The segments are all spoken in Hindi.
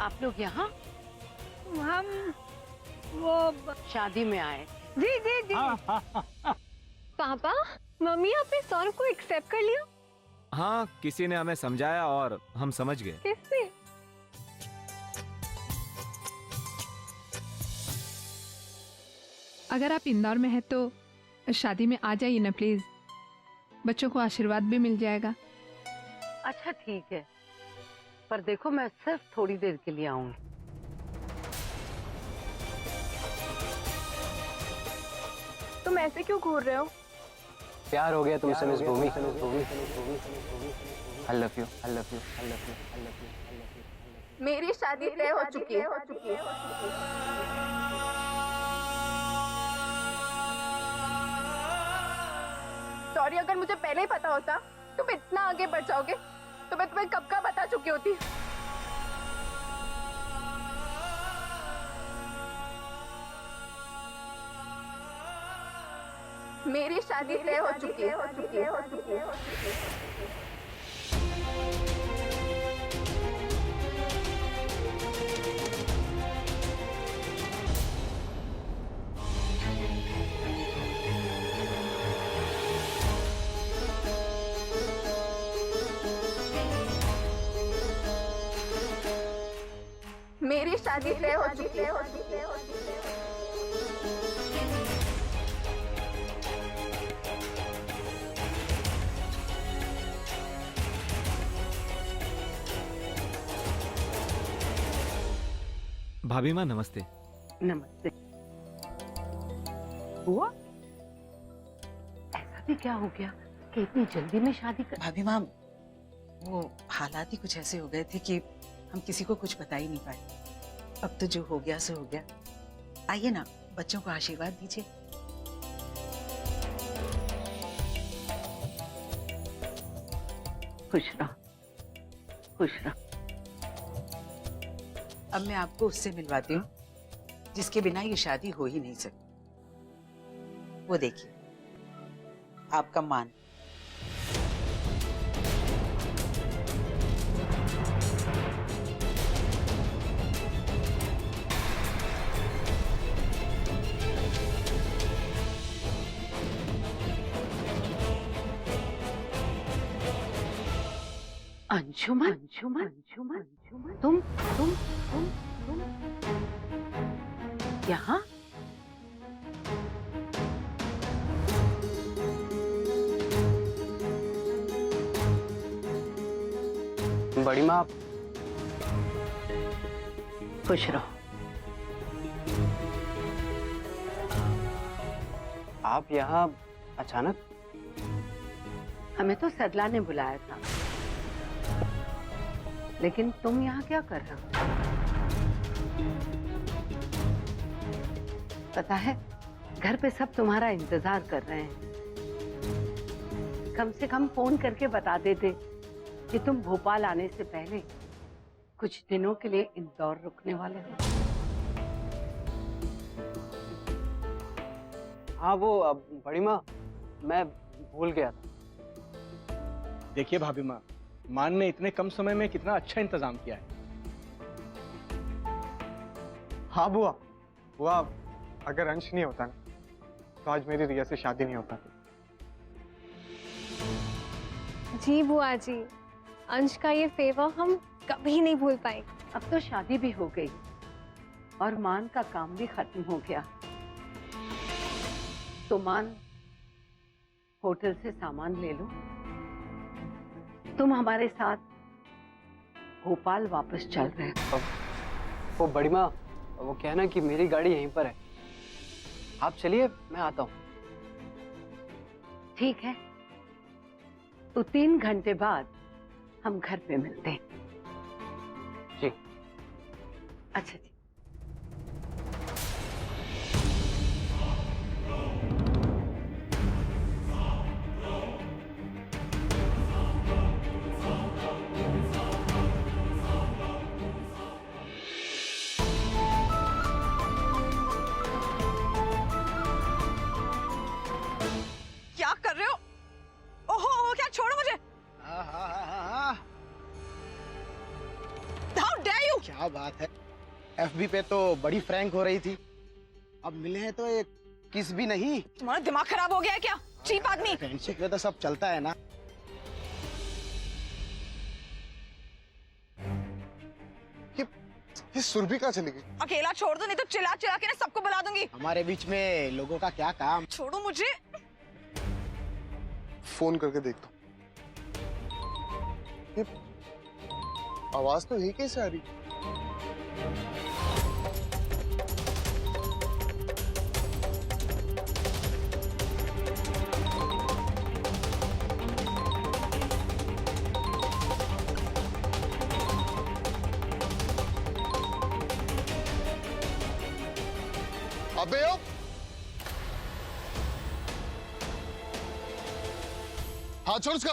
आप लोग यहाँ? हम वो शादी में आए? जी जी जी। पापा, मम्मी आपने सौरभ को एक्सेप्ट कर लिया? हाँ, किसी ने हमें समझाया और हम समझ गए। किसने? अगर आप इंदौर में हैं तो शादी में आ जाइए ना प्लीज, बच्चों को आशीर्वाद भी मिल जाएगा। अच्छा ठीक है, पर देखो मैं सिर्फ थोड़ी देर के लिए आऊंगी। तुम ऐसे क्यों घूर रहे हो? प्यार हो गया तुमसे miss Bhumi. I love you, I love you, I love you, I love you. मेरी शादी तय हो चुकी है। सॉरी, अगर मुझे पहले ही पता होता तुम इतना आगे बढ़ जाओगे तो मैं तुम्हें कब का बता चुकी होती। मेरी शादी तय हो चुकी है। मेरी शादी तय हो चुकी है। भाभी माँ नमस्ते। नमस्ते। हुआ? ऐसा भी क्या हो गया कि इतनी जल्दी में शादी कर? भाभी माँ, वो हालात ही कुछ ऐसे हो गए थे कि हम किसी को कुछ बता ही नहीं पाए। अब तो जो हो गया सो हो गया। आइए ना, बच्चों को आशीर्वाद दीजिए। खुश रहो, खुश रहो। अब मैं आपको उससे मिलवाती हूँ जिसके बिना ये शादी हो ही नहीं सकती। वो देखिए, आपका मान। अंशुमन, अंशुमन, अंशुमन, अंशुमन, तुम यहाँ? बड़ी माँ, खुश रहो। आप यहाँ अचानक? हमें तो सदला ने बुलाया था, लेकिन तुम यहाँ क्या कर रहे हो? पता है, घर पे सब तुम्हारा इंतजार कर रहे हैं। कम से कम फोन करके बता देते कि तुम भोपाल आने से पहले कुछ दिनों के लिए इंदौर रुकने वाले हो। हाँ वो बड़ी माँ, मैं भूल गया था। देखिए भाभी माँ, मान ने इतने कम समय में कितना अच्छा इंतजाम किया है। हाँ बुआ, अगर अंश नहीं होता ना तो आज मेरी रिया से शादी नहीं हो पाती। जी बुआ जी, अंश का ये फेवर हम कभी नहीं भूल पाएंगे। अब तो शादी भी हो गई और मान का काम भी खत्म हो गया, तो मान होटल से सामान ले लो। तुम हमारे साथ भोपाल वापस चल रहे हो। वो बड़ी माँ, वो क्या है ना कि मेरी गाड़ी यहीं पर है। आप चलिए, मैं आता हूँ। ठीक है, तो 3 घंटे बाद हम घर पे मिलते हैं। जी। अच्छा जी। क्या कर रहे हो? ओहो, क्या? छोड़ो मुझे। How dare you? क्या क्या बात है, एफबी पे तो बड़ी फ्रैंक हो रही थी, अब मिले हैं तो एक किस भी नहीं। तुम्हारा दिमाग खराब हो गया है क्या, चीप आदमी? फ्रेंडशिप में तो सब चलता है ना। ये सुरभि कहाँ चली गई? अकेला छोड़ दो, नहीं तो चिल्ला चिल्ला के ना सबको बुला दूंगी। हमारे बीच में लोगों का क्या काम। छोड़ो मुझे। फोन करके देखता हूँ। ये आवाज तो यही कैसे आ रही? अबे ओ! हाथ छोड़ उसका।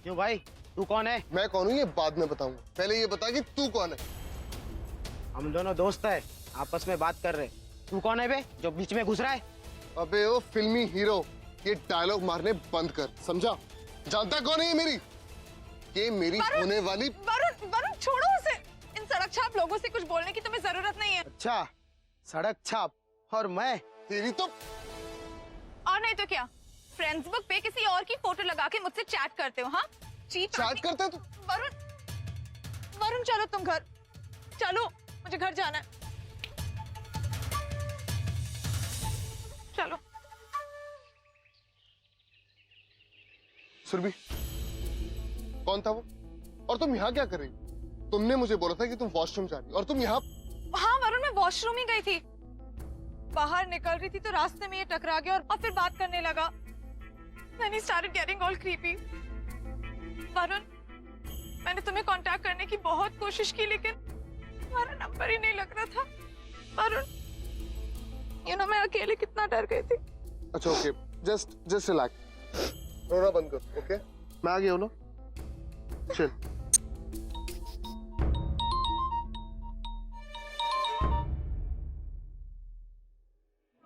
क्यों भाई, तू कौन है? मैं कौन हूँ ये बाद में बताऊंगा, पहले ये बता कि तू कौन है। हम दोनों दोस्त हैं, आपस में बात कर रहे। तू कौन है बे, जो बीच में घुस रहा है? अबे ओ फिल्मी हीरो, ये डायलॉग मारने बंद कर, समझा? जानता कौन है ये मेरी? ये मेरी होने वाली। वरुण, वरुण छोड़ो उसे। इन सड़क छाप लोगों से कुछ बोलने की तुम्हें जरूरत नहीं है। अच्छा, सड़क छाप और मैं तेरी तो। और नहीं तो क्या, फ्रेंड्स बुक पे किसी और की फोटो लगा के मुझसे चैट करते हो? हाँ, चीप चैट करते तू? वरुण, वरुण चलो तुम घर चलो, मुझे घर जाना है। चलो। सुरभि, कौन था वो? और तुम यहाँ क्या कर रही? तुमने मुझे बोला था कि तुम वॉशरूम जा रही और तुम यहाँ। हाँ वरुण, मैं वॉशरूम ही गई थी, बाहर निकल रही थी तो रास्ते में ये टकरा गया और फिर बात करने लगा। Then he started getting all creepy. Varun, मैंने तुम्हें कांटेक्ट करने की बहुत कोशिश की लेकिन तुम्हारा नंबर ही नहीं लग रहा था। वरुण, मैं अकेले कितना डर गई थी। अच्छा ओके, जस्ट रिलैक्स, रोना बंद कर। ओके, मैं आ गया हूँ ना, चल।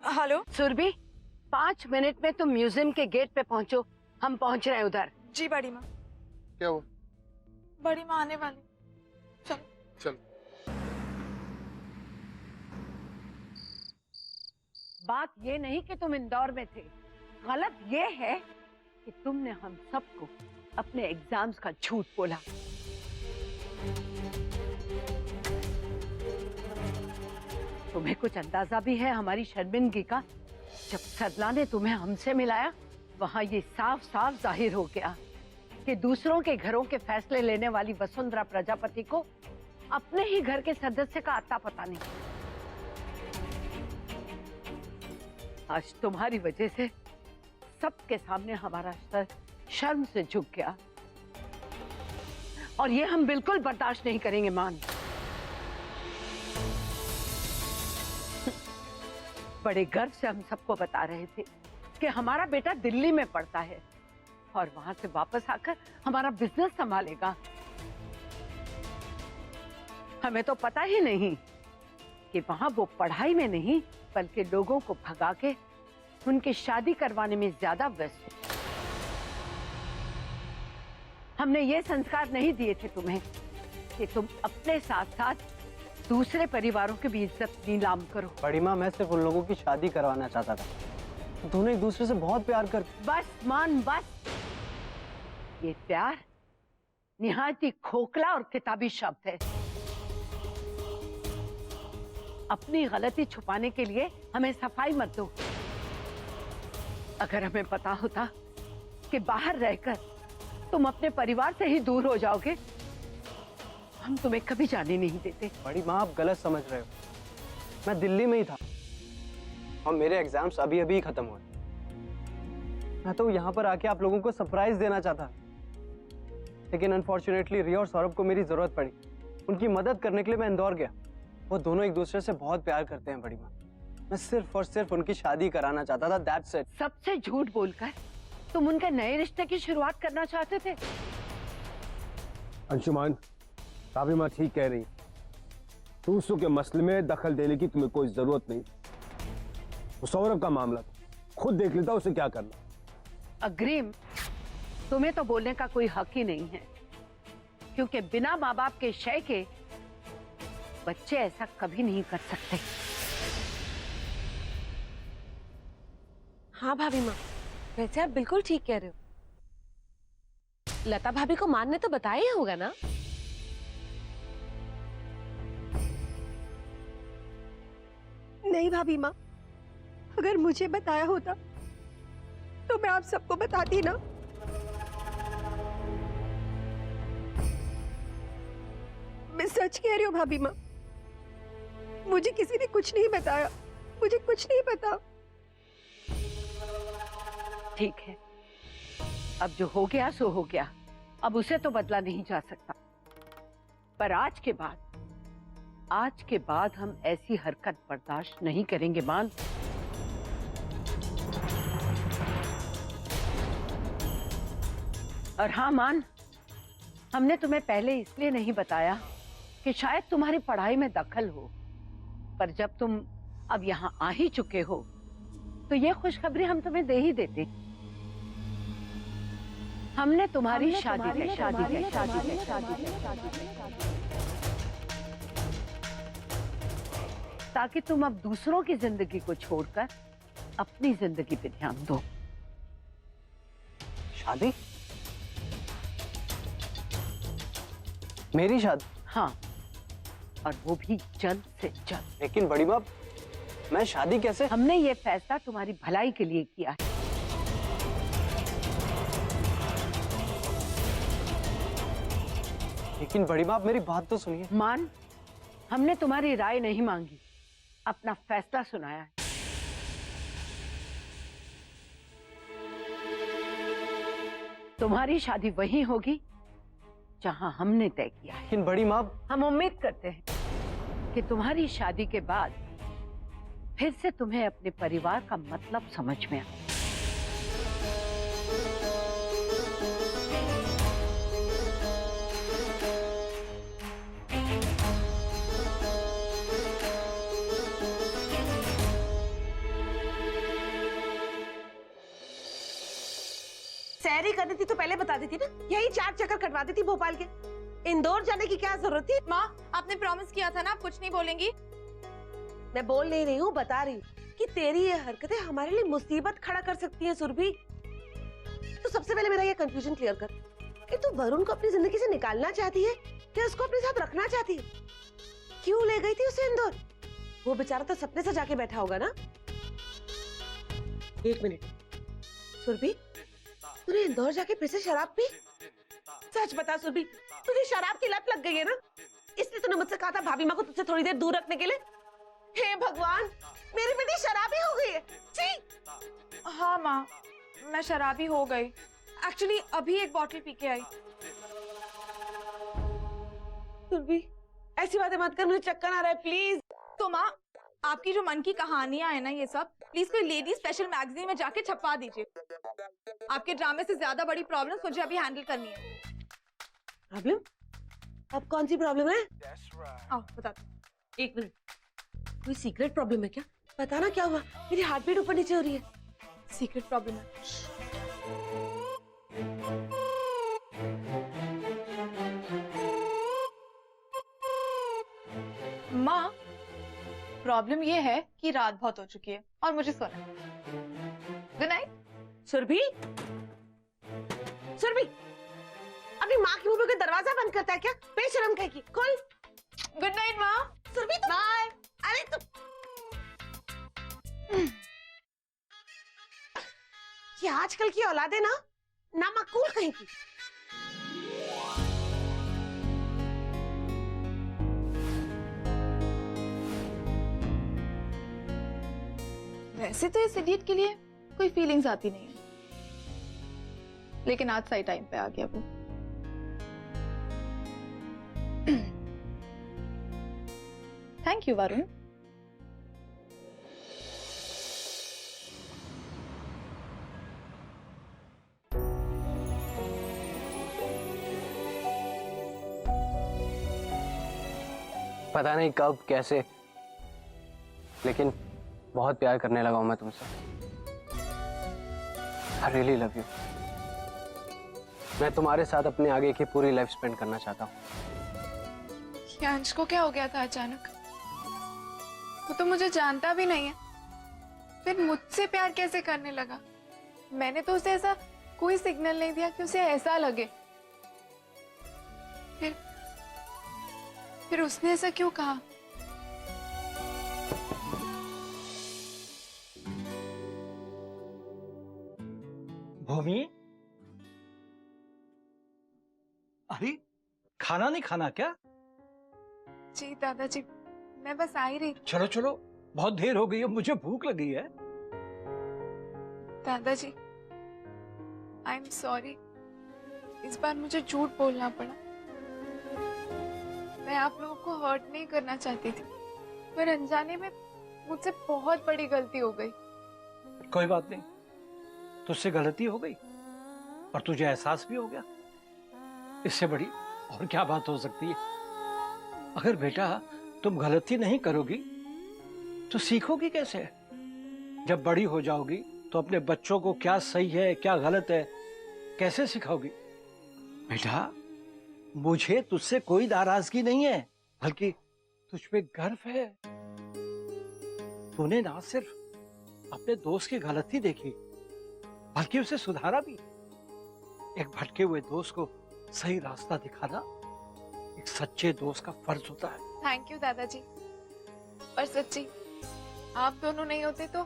हेलो सुरभि, 5 मिनट में तुम म्यूजियम के गेट पे पहुंचो, हम पहुंच रहे हैं उधर। जी बड़ी माँ। क्या हुआ? बड़ी माँ आने वाली। चलो चल। बात ये नहीं कि तुम इंदौर में थे, गलत ये है कि तुमने हम सबको अपने एग्जाम्स का झूठ बोला। तुम्हें कुछ अंदाजा भी है हमारी शर्मिंदगी का? जब सरला ने तुम्हें हमसे मिलाया, वहां ये साफ साफ जाहिर हो गया कि दूसरों के घरों के फैसले लेने वाली वसुंधरा प्रजापति को अपने ही घर के सदस्य का आता पता नहीं। आज तुम्हारी वजह से सबके सामने हमारा सर शर्म से झुक गया और ये हम बिल्कुल बर्दाश्त नहीं करेंगे। मान, बड़े गर्व से हम सबको बता रहे थे कि हमारा बेटा दिल्ली में पढ़ता है और वहां से वापस आकर हमारा बिजनेस संभालेगा। हमें तो पता ही नहीं कि वहां वो पढ़ाई में नहीं बल्कि लोगों को भगा के उनकी शादी करवाने में ज्यादा व्यस्त है। हमने ये संस्कार नहीं दिए थे तुम्हें कि तुम अपने साथ साथ दूसरे परिवारों की भी इज्जत नीलाम करो। बड़ी माँ, मैं सिर्फ उन लोगों की शादी करवाना चाहता था। दोनों एक दूसरे से बहुत प्यार करते। बस मान, बस। ये प्यार निहायत ही खोखला और किताबी शब्द है। अपनी गलती छुपाने के लिए हमें सफाई मत दो। अगर हमें पता होता कि बाहर रहकर तुम अपने परिवार से ही दूर हो जाओगे, हम तुम्हें कभी जाने नहीं देते। बड़ी माँ, आप गलत समझ रहे हो। मैं दिल्ली में ही था और मेरे एग्जाम्स अभी अभी खत्म हुए। मैं तो यहाँ पर आके आप लोगों को सरप्राइज देना चाहता, लेकिन अनफॉर्चुनेटली रिया और सौरभ को मेरी जरूरत पड़ी। उनकी मदद करने के लिए मैं इंदौर गया। वो दोनों एक दूसरे से बहुत प्यार करते हैं बड़ी माँ। मैं सिर्फ और सिर्फ उनकी शादी कराना चाहता था, दैट्स इट। सबसे झूठ बोलकर तुम उनके नए रिश्ते की शुरुआत करना चाहते थे। अंशुमान, भाभी माँ ठीक कह रही, दूसरों के मसले में दखल देने की तुम्हें कोई जरूरत नहीं। वो सौरभ का मामला था, खुद देख लेता उसे क्या करना। अग्रीम, तुम्हें तो बोलने का कोई हक ही नहीं है, क्योंकि बिना माँ बाप के शय के बच्चे ऐसा कभी नहीं कर सकते। हाँ भाभी माँ, वैसे आप बिल्कुल ठीक कह रहे हो। लता भाभी को मान ने तो बताया ही होगा ना। नहीं भाभी माँ, अगर मुझे बताया होता तो मैं आप सबको बताती ना। मैं सच कह रही हूँ भाभी माँ, मुझे किसी ने कुछ नहीं बताया, मुझे कुछ नहीं पता। ठीक है, अब जो हो गया सो हो गया, अब उसे तो बदला नहीं जा सकता। पर आज के बाद हम ऐसी हरकत बर्दाश्त नहीं करेंगे मान। और हाँ मान, हमने तुम्हें पहले इसलिए नहीं बताया कि शायद तुम्हारी पढ़ाई में दखल हो, पर जब तुम अब यहाँ आ ही चुके हो तो ये खुशखबरी हम तुम्हें दे ही देते। हमने तुम्हारी शादी ताकि तुम अब दूसरों की जिंदगी को छोड़कर अपनी जिंदगी पे ध्यान दो। शादी? मेरी शादी? हाँ, और वो भी जल्द से जल्द। लेकिन बड़ी माँ, मैं शादी कैसे? हमने ये फैसला तुम्हारी भलाई के लिए किया है। लेकिन बड़ी माँ, मेरी बात तो सुनिए। मान, हमने तुम्हारी राय नहीं मांगी, अपना फैसला सुनाया है। तुम्हारी शादी वहीं होगी जहां हमने तय किया है। लेकिन बड़ी माँ, हम उम्मीद करते हैं कि तुम्हारी शादी के बाद फिर से तुम्हें अपने परिवार का मतलब समझ में आए। सैरी करनी थी तो पहले बता देती ना, यही 4 चक्कर कटवा देती भोपाल के। इंदौर जाने की क्या जरूरत थी? माँ, आपने प्रॉमिस किया था ना आप कुछ नहीं बोलेंगी। मैं बोल नहीं रही हूँ, बता रही हूँ कि तेरी ये हरकतें हमारे लिए मुसीबत खड़ा कर सकती हैं सुरभि। तो सबसे पहले मेरा ये कंफ्यूजन क्लियर कर कि तू वरुण को अपनी जिंदगी से निकालना चाहती है या उसको अपने साथ रखना चाहती है? क्यों ले गई थी उसे इंदौर? वो बेचारा तो सपने से जाके बैठा होगा ना। 1 मिनट सुरभि, तूने इंदौर जाके फिर से शराब पी? सच बता सुरभि, तुझे शराब की लत लग गई है ना? इसलिए तूने मुझसे कहा था भाभी माँ को तुझसे थोड़ी देर दूर रखने के लिए। हे भगवान, मेरी बेटी शराबी हो गई है। छी! हाँ माँ, मैं शराबी हो गई। एक्चुअली अभी एक बॉटल पी के आई। सुरभि, ऐसी बातें मत कर, मुझे चक्कर आ रहा है प्लीज। तो माँ, आपकी जो मन की कहानियां है ना ये सब, प्लीज कोई लेडी स्पेशल मैगजीन में जाके छपवा दीजिए। आपके ड्रामे से ज्यादा बड़ी प्रॉब्लम्स मुझे अभी हैंडल करनी है। प्रॉब्लम? अब कौन सी प्रॉब्लम है? आओ बताते हैं। 1 मिनट, कोई सीक्रेट प्रॉब्लम है क्या? पता ना क्या हुआ, मेरी हार्ट बीट ऊपर नीचे हो रही है। सीक्रेट प्रॉब्लम है। माँ, प्रॉब्लम ये है कि रात बहुत हो चुकी है और मुझे सोना है। Good night. सुरभि, सुरभि, अपनी माँ की मुंह पे दरवाजा बंद करता है क्या? बेशरम कहेगी। खोल। गुड नाइट माँ। सुरभि तो बाय। अरे तू ये आजकल की औलादे ना नामाकूल कहेगी। वैसे तो इस इडियट के लिए कोई फीलिंग्स आती नहीं है, लेकिन आज सही टाइम पे आ गया वो। Thank you Varun. पता नहीं कब कैसे, लेकिन बहुत प्यार करने लगा हूं मैं तुमसे। I really love you। मैं तुम्हारे साथ अपने आगे की पूरी लाइफ स्पेंड करना चाहता हूँ। यांश को क्या हो गया था अचानक? वो तो मुझे जानता भी नहीं है, फिर मुझसे प्यार कैसे करने लगा? मैंने तो उसे ऐसा कोई सिग्नल नहीं दिया कि उसे ऐसा लगे। फिर उसने ऐसा क्यों कहा? भूमि, अरे खाना नहीं खाना क्या? जी दादाजी, मैं बस आ ही रही। चलो चलो, बहुत देर हो गई है, मुझे भूख लगी है। दादाजी, आई एम सॉरी, इस बार मुझे झूठ बोलना पड़ा। मैं आप लोगों को हर्ट नहीं करना चाहती थी, पर अनजाने में मुझसे बहुत बड़ी गलती हो गई। कोई बात नहीं, तुझसे गलती हो गई और तुझे एहसास भी हो गया, इससे बड़ी और क्या बात हो सकती है? अगर बेटा तुम गलती नहीं करोगी तो सीखोगी कैसे? जब बड़ी हो जाओगी तो अपने बच्चों को क्या सही है क्या गलत है कैसे सिखाओगी? बेटा, मुझे तुझसे कोई नाराजगी नहीं है, बल्कि तुझ पे गर्व है। तूने ना सिर्फ अपने दोस्त की गलती देखी, बल्कि उसे सुधारा भी। एक भटके हुए दोस्त को सही रास्ता दिखाना एक सच्चे दोस्त का फर्ज होता है। थैंक यू दादाजी, पर सच्ची आप दोनों नहीं होते तो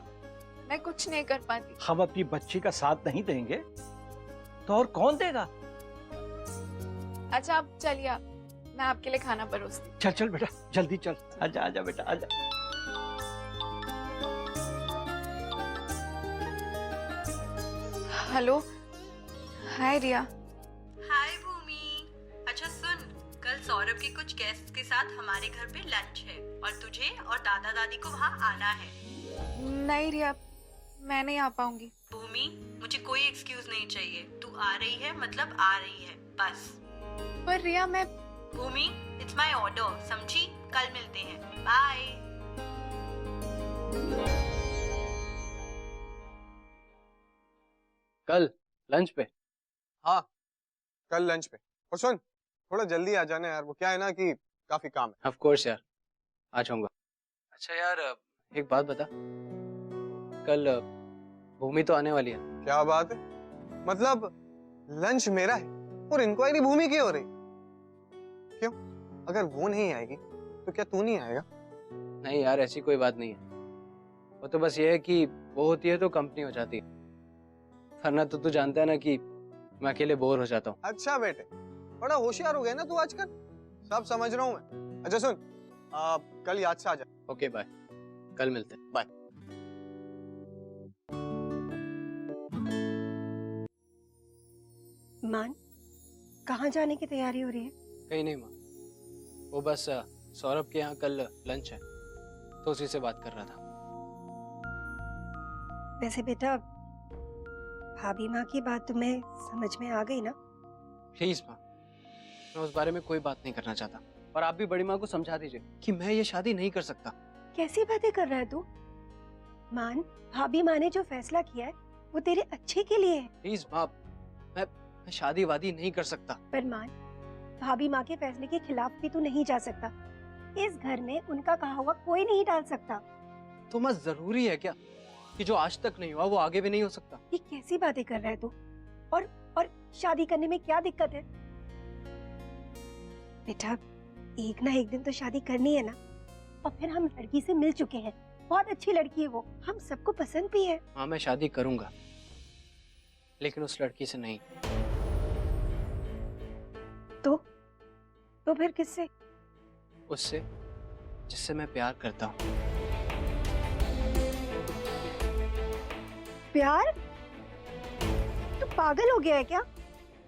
मैं कुछ नहीं कर पाती। हम अपनी बच्ची का साथ नहीं देंगे तो और कौन देगा? अच्छा आप चलिए, आप, मैं आपके लिए खाना परोसती। चल चल बेटा, जल्दी चल, आजा आजा बेटा आजा। हेलो, हाय रिया। हाय भूमि। अच्छा सुन, कल सौरभ के कुछ गेस्ट के साथ हमारे घर पे लंच है और तुझे और दादा दादी को वहाँ आना है। नहीं रिया, मैं नहीं आ पाऊंगी। भूमि, मुझे कोई एक्सक्यूज नहीं चाहिए, तू आ रही है मतलब आ रही है, बस। पर रिया मैं... भूमि, इट्स माय ऑर्डर, समझी? कल मिलते हैं, बाय। कल लंच पे? हाँ, कल लंच पे। और सुन, थोड़ा जल्दी आ जाना यार, वो क्या है ना कि काफी काम है। ऑफ कोर्स यार, आ जाऊंगा। अच्छा यार, एक बात बता, कल भूमि तो आने वाली है। क्या बात है? मतलब लंच मेरा है और इंक्वायरी भूमि की हो रही? क्यों? अगर वो नहीं आएगी तो क्या तू नहीं आएगा? नहीं यार, ऐसी कोई बात नहीं है। वो तो बस ये है कि वो होती है तो कंपनी हो जाती है, वरना तो तू जानता है ना कि मैं अकेले बोर हो जाता हूँ। अच्छा बेटे, बड़ा होशियार हो गया ना तू आजकल, सब समझ रहा हूँ मैं। अच्छा सुन, कल याद से आ जा। ओके बाय, कल मिलते हैं, बाय। मान, कहाँ जाने की तैयारी हो रही है? कहीं नहीं माँ, वो बस सौरभ के यहाँ कल लंच है तो उसी से बात कर रहा था। वैसे बेटा, भाभी माँ की बात तुम्हें समझ में आ गई ना? प्लीज माँ, मैं उस बारे में कोई बात नहीं करना चाहता, और आप भी बड़ी माँ को समझा दीजिए कि मैं ये शादी नहीं कर सकता। कैसी बातें कर रहा है तू? मान, भाभी माँ ने जो फैसला किया है वो तेरे अच्छे के लिए है। प्लीज माँ, मैं शादी वादी नहीं कर सकता। पर मान, भाभी माँ के फैसले के खिलाफ भी तू नहीं जा सकता। इस घर में उनका कहा हुआ कोई नहीं डाल सकता। तो माँ, जरूरी है क्या कि जो आज तक नहीं हुआ वो आगे भी नहीं हो सकता? ये कैसी बातें कर रहा है तू? और शादी करने में क्या दिक्कत है? बेटा, एक ना एक दिन तो शादी करनी है ना। और फिर हम लड़की से मिल चुके हैं, बहुत अच्छी लड़की है वो, हम सबको पसंद भी है। हाँ, मैं शादी करूंगा, लेकिन उस लड़की से नहीं। तो फिर किससे? उससे जिससे मैं प्यार करता हूँ। प्यार? तू पागल हो गया है क्या?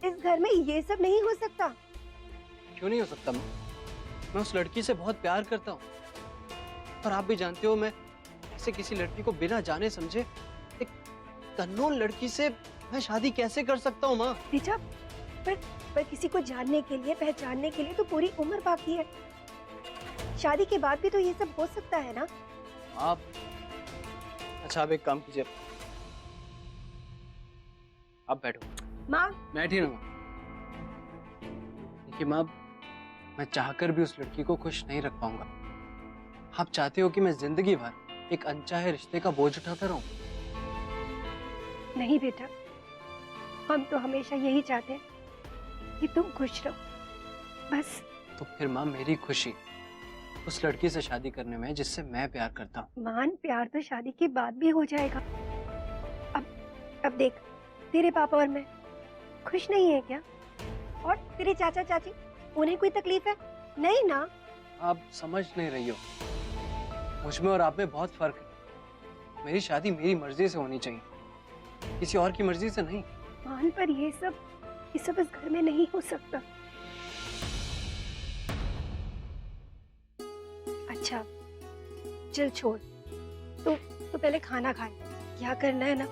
इस घर में ये सब नहीं हो सकता। क्यों नहीं हो सकता माँ? मैं उस लड़की से बहुत प्यार करता हूँ, और आप भी जानते हो मैं ऐसे किसी लड़की को बिना जाने समझे एक अननोन लड़की से मैं शादी कैसे कर सकता हूँ माँ? बेटा, पर किसी को जानने के लिए, पहचानने के लिए तो पूरी उम्र बाकी है। शादी के बाद भी तो ये सब हो सकता है ना? आप अच्छा, आप एक काम कीजिए, आप बैठो। माँ, बैठिए ना माँ। देखिए माँ, मैं चाहकर भी उस लड़की को खुश नहीं रख पाऊंगा। आप चाहते हो कि मैं जिंदगी भर एक अनचाहे रिश्ते का बोझ उठाता रहूं? नहीं बेटा, हम तो हमेशा यही चाहते हैं कि तुम खुश रहो, बस। तो फिर माँ, मेरी खुशी उस लड़की से शादी करने में जिससे मैं प्यार करता हूँ। मान, प्यार तो शादी के बाद भी हो जाएगा। अब देख, तेरे पापा और मैं खुश नहीं है क्या? और तेरे चाचा चाची, उन्हें कोई तकलीफ है? नहीं ना? आप समझ नहीं रही हो, मुझ में और आप में बहुत फर्क है। मेरी शादी मेरी मर्जी से होनी चाहिए, किसी और की मर्जी से नहीं। मान, पर ये सब इस घर में नहीं हो सकता। अच्छा चल छोड़, तो पहले खाना खा ले। क्या करना है ना,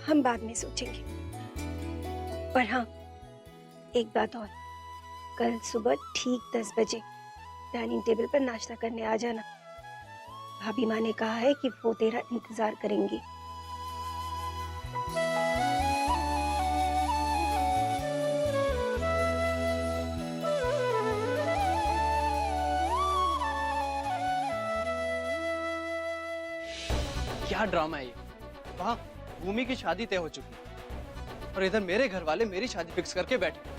हम बाद में सोचेंगे। पर हाँ, एक बात और, कल सुबह ठीक 10 बजे डाइनिंग टेबल पर नाश्ता करने आ जाना। भाभी माँ ने कहा है कि वो तेरा इंतजार करेंगी। क्या ड्रामा है ये? वहाँ भूमि की शादी तय हो चुकी है और इधर मेरे घर वाले मेरी शादी फिक्स करके बैठे।